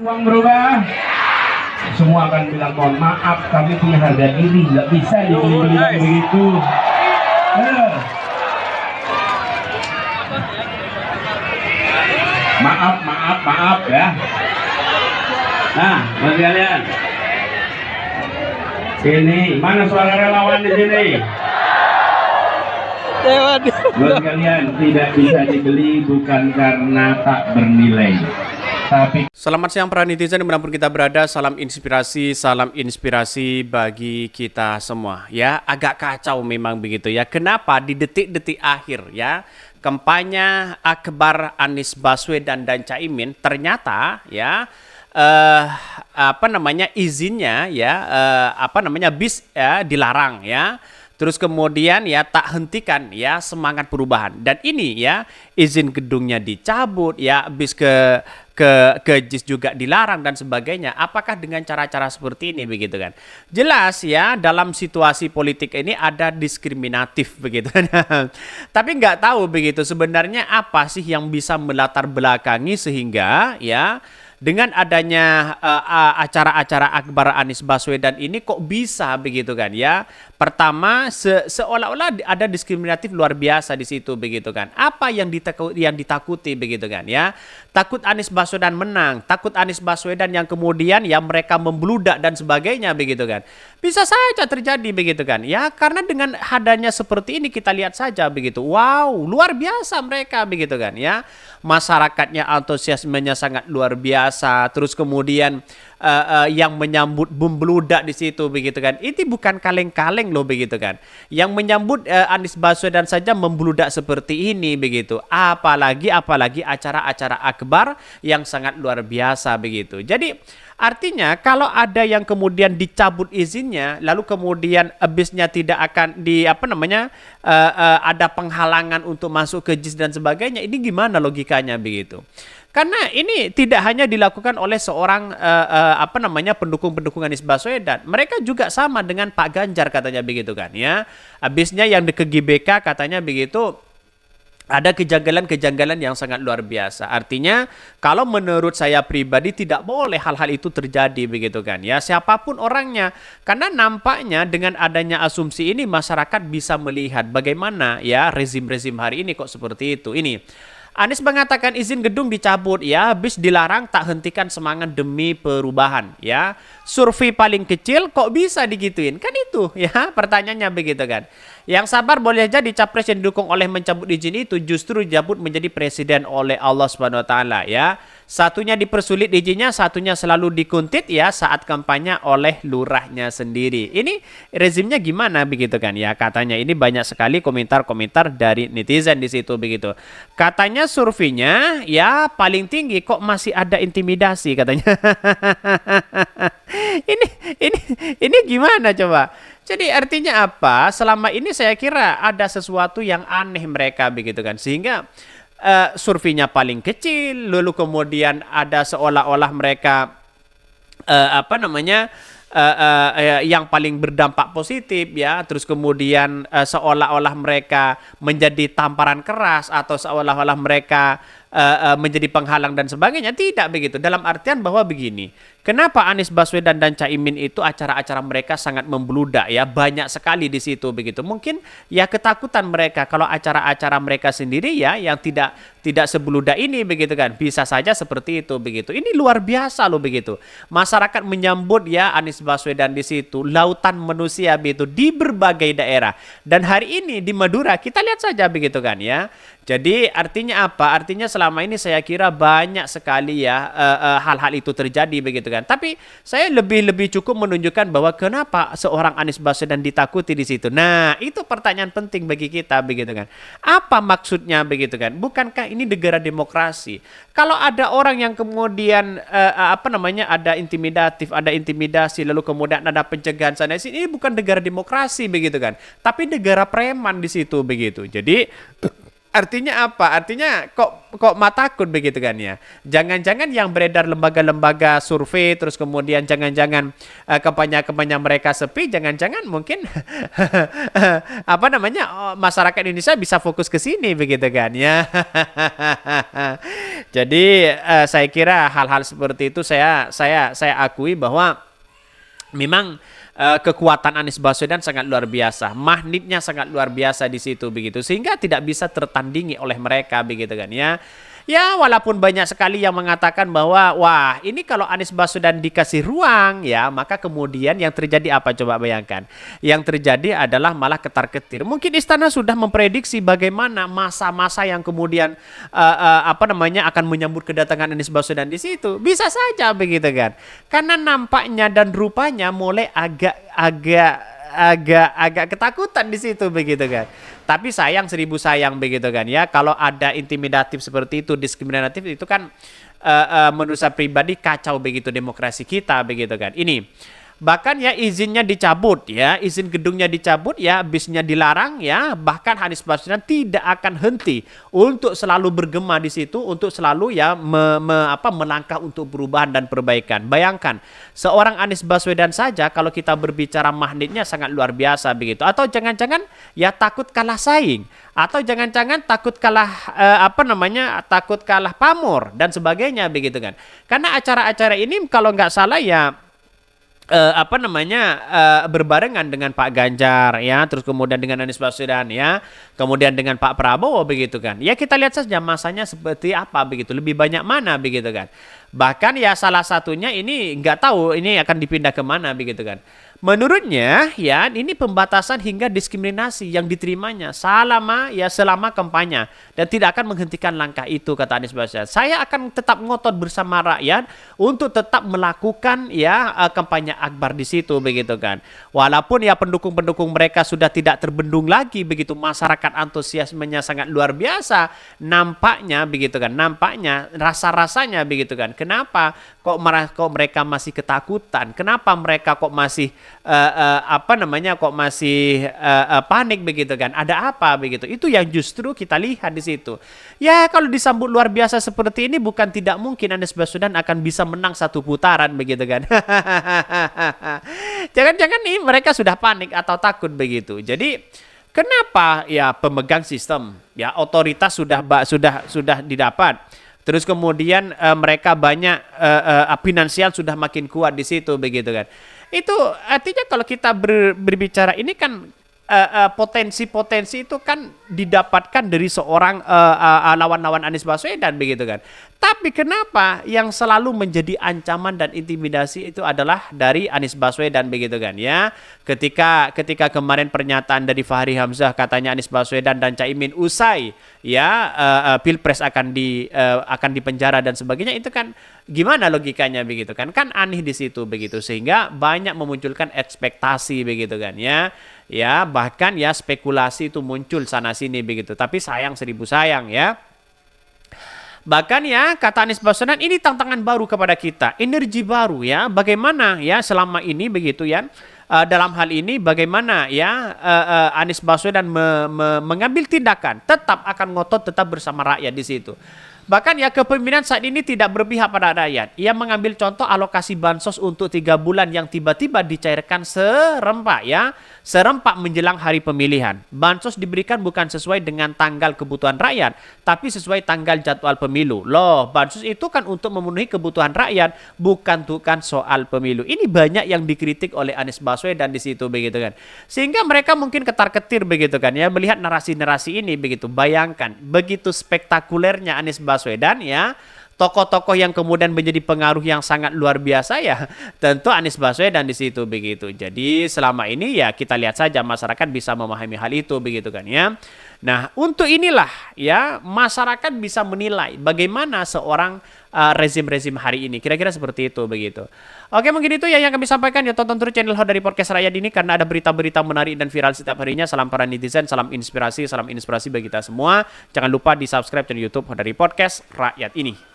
uang berubah, semua akan bilang mohon maaf, kami punya harga diri, nggak bisa dibeli begitu. Maaf ya. Nah, bagi kalian, sini mana suara relawan di sini? Buat kalian tidak bisa dibeli bukan karena tak bernilai, tapi Selamat siang para netizen dimanapun kita berada, salam inspirasi bagi kita semua. Ya, agak kacau memang begitu ya. Kenapa di detik-detik akhir ya kampanye akbar Anies Baswedan dan Caimin ternyata ya izinnya ya bis ya dilarang ya. Terus kemudian ya tak hentikan ya semangat perubahan. Dan ini ya izin gedungnya dicabut ya habis ke JIS juga dilarang dan sebagainya. Apakah dengan cara-cara seperti ini begitu kan? Jelas ya dalam situasi politik ini ada diskriminatif begitu kan. Tapi nggak tahu begitu sebenarnya apa sih yang bisa melatar belakangi sehingga ya dengan adanya acara-acara akbar Anies Baswedan ini kok bisa begitu kan ya. Pertama seolah-olah ada diskriminatif luar biasa di situ begitu kan. Apa yang ditakuti begitu kan ya. Takut Anies Baswedan menang, takut Anies Baswedan yang kemudian ya mereka membludak dan sebagainya begitu kan. Bisa saja terjadi begitu kan ya, karena dengan adanya seperti ini kita lihat saja begitu. Wow, luar biasa mereka begitu kan ya. Masyarakatnya antusiasmenya sangat luar biasa. Terus kemudian yang menyambut membludak di situ begitu kan. Ini bukan kaleng-kaleng loh begitu kan. Yang menyambut Anies Baswedan saja membludak seperti ini begitu. Apalagi acara-acara akbar yang sangat luar biasa begitu. Jadi artinya kalau ada yang kemudian dicabut izinnya lalu kemudian abisnya tidak akan ada penghalangan untuk masuk ke JIS dan sebagainya, ini gimana logikanya begitu? Karena ini tidak hanya dilakukan oleh seorang pendukung-pendukung Anies Baswedan. Mereka juga sama dengan Pak Ganjar katanya begitu kan ya. Habisnya yang ke GBK katanya begitu ada kejanggalan-kejanggalan yang sangat luar biasa. Artinya kalau menurut saya pribadi tidak boleh hal-hal itu terjadi begitu kan ya. Siapapun orangnya. Karena nampaknya dengan adanya asumsi ini masyarakat bisa melihat bagaimana ya rezim-rezim hari ini kok seperti itu. Ini Anies mengatakan izin gedung dicabut ya, habis dilarang tak hentikan semangat demi perubahan ya. Survei paling kecil kok bisa digituin? Kan itu ya pertanyaannya begitu kan. Yang sabar boleh jadi capres yang didukung oleh mencabut izin itu justru dicabut menjadi presiden oleh Allah Subhanahu wa taala ya. Satunya dipersulit izinnya, satunya selalu dikuntit ya saat kampanye oleh lurahnya sendiri. Ini rezimnya gimana begitu kan ya, katanya ini banyak sekali komentar-komentar dari netizen di situ begitu. Katanya surveinya ya paling tinggi kok masih ada intimidasi katanya. ini gimana coba? Jadi artinya apa? Selama ini saya kira ada sesuatu yang aneh mereka begitu kan, sehingga surveinya paling kecil, lalu kemudian ada seolah-olah mereka yang paling berdampak positif ya, terus kemudian seolah-olah mereka menjadi tamparan keras atau seolah-olah mereka menjadi penghalang dan sebagainya. Tidak begitu, dalam artian bahwa begini, kenapa Anies Baswedan dan Caimin itu acara-acara mereka sangat membludak ya, banyak sekali di situ begitu. Mungkin ya ketakutan mereka kalau acara-acara mereka sendiri ya yang tidak sebludak ini begitu kan, bisa saja seperti itu begitu. Ini luar biasa loh begitu. Masyarakat menyambut ya Anies Baswedan di situ, lautan manusia begitu di berbagai daerah. Dan hari ini di Madura kita lihat saja begitu kan ya. Jadi artinya apa? Artinya selama ini saya kira banyak sekali ya hal-hal itu terjadi begitu kan. Tapi saya lebih cukup menunjukkan bahwa kenapa seorang Anies Baswedan ditakuti di situ. Nah, itu pertanyaan penting bagi kita begitu kan. Apa maksudnya begitu kan? Bukankah ini negara demokrasi? Kalau ada orang yang kemudian ada intimidasi lalu kemudian ada pencegahan sana sini, ini bukan negara demokrasi begitu kan. Tapi negara preman di situ begitu. Jadi Artinya apa? Artinya kok takut begitu kan ya? Jangan-jangan yang beredar lembaga-lembaga survei, terus kemudian jangan-jangan kampanye-kampanye mereka sepi, jangan-jangan mungkin apa namanya, masyarakat Indonesia bisa fokus ke sini begitu kan ya? Jadi saya kira hal-hal seperti itu saya akui bahwa memang kekuatan Anies Baswedan sangat luar biasa, magnetnya sangat luar biasa di situ begitu, sehingga tidak bisa tertandingi oleh mereka begitu kan ya. Ya walaupun banyak sekali yang mengatakan bahwa wah ini kalau Anies Baswedan dikasih ruang ya maka kemudian yang terjadi apa, coba bayangkan. Yang terjadi adalah malah ketar-ketir. Mungkin istana sudah memprediksi bagaimana masa-masa yang kemudian apa namanya akan menyambut kedatangan Anies Baswedan di situ. Bisa saja begitu kan. Karena nampaknya dan rupanya mulai agak ketakutan di situ begitu kan. Tapi sayang seribu sayang begitu kan ya. Kalau ada intimidatif seperti itu, diskriminatif itu kan menurut saya pribadi kacau begitu demokrasi kita begitu kan. Ini bahkan ya izinnya dicabut ya, izin gedungnya dicabut ya, bisnya dilarang ya, bahkan Anies Baswedan tidak akan henti untuk selalu bergema di situ, untuk selalu ya melangkah untuk perubahan dan perbaikan. Bayangkan seorang Anies Baswedan saja kalau kita berbicara magnetnya sangat luar biasa begitu, atau jangan-jangan ya takut kalah saing, atau jangan-jangan takut kalah takut kalah pamor dan sebagainya begitu kan. Karena acara-acara ini kalau nggak salah ya berbarengan dengan Pak Ganjar ya, terus kemudian dengan Anies Baswedan ya, kemudian dengan Pak Prabowo begitu kan. Ya kita lihat saja masanya seperti apa begitu, lebih banyak mana begitu kan. Bahkan ya salah satunya ini nggak tahu ini akan dipindah kemana begitu kan. Menurutnya ya ini pembatasan hingga diskriminasi yang diterimanya selama kampanye dan tidak akan menghentikan langkah itu, kata Anies Baswedan. Saya akan tetap ngotot bersama rakyat untuk tetap melakukan ya kampanye akbar di situ begitu kan. Walaupun ya pendukung-pendukung mereka sudah tidak terbendung lagi begitu, masyarakat antusiasmenya sangat luar biasa nampaknya begitu kan. Nampaknya rasa-rasanya begitu kan. Kenapa kok mereka masih ketakutan? Kenapa mereka kok masih panik begitu kan? Ada apa begitu? Itu yang justru kita lihat di situ. Ya kalau disambut luar biasa seperti ini bukan tidak mungkin Anies Baswedan akan bisa menang satu putaran begitu kan? Jangan-jangan nih mereka sudah panik atau takut begitu. Jadi kenapa ya pemegang sistem ya otoritas sudah didapat. Terus kemudian mereka banyak finansial sudah makin kuat di situ begitu kan. Itu artinya kalau kita berbicara ini kan potensi-potensi itu kan didapatkan dari seorang lawan-lawan Anies Baswedan begitu kan. Tapi kenapa yang selalu menjadi ancaman dan intimidasi itu adalah dari Anies Baswedan begitu kan ya. Ketika kemarin pernyataan dari Fahri Hamzah katanya Anies Baswedan dan Caimin usai ya Pilpres akan dipenjara dan sebagainya, itu kan gimana logikanya begitu kan? Kan aneh di situ begitu, sehingga banyak memunculkan ekspektasi begitu kan ya. Ya bahkan ya spekulasi itu muncul sana sini begitu. Tapi sayang seribu sayang ya. Bahkan ya kata Anies Baswedan ini tantangan baru kepada kita, energi baru ya. Bagaimana ya selama ini begitu ya. Dalam hal ini bagaimana ya Anies Baswedan mengambil tindakan, tetap akan ngotot tetap bersama rakyat di situ. Bahkan ya kepemimpinan saat ini tidak berpihak pada rakyat. Ia mengambil contoh alokasi bansos untuk 3 bulan yang tiba-tiba dicairkan serempak ya. Serempak menjelang hari pemilihan. Bansos diberikan bukan sesuai dengan tanggal kebutuhan rakyat, tapi sesuai tanggal jadwal pemilu. Loh, bansos itu kan untuk memenuhi kebutuhan rakyat, bukan soal pemilu. Ini banyak yang dikritik oleh Anies Baswedan di situ begitu kan. Sehingga mereka mungkin ketar-ketir begitu kan ya melihat narasi-narasi ini begitu. Bayangkan begitu spektakulernya Anies Baswedan ya, tokoh-tokoh yang kemudian menjadi pengaruh yang sangat luar biasa ya, tentu Anies Baswedan di situ begitu. Jadi selama ini ya kita lihat saja masyarakat bisa memahami hal itu begitu kan ya. Nah, untuk inilah ya masyarakat bisa menilai bagaimana seorang rezim-rezim hari ini. Kira-kira seperti itu begitu. Oke, mungkin itu ya yang kami sampaikan. Ya tonton terus channel Hot dari Podcast Rakyat ini karena ada berita-berita menarik dan viral setiap harinya. Salam para netizen, salam inspirasi bagi kita semua. Jangan lupa di-subscribe channel YouTube Hot dari Podcast Rakyat ini.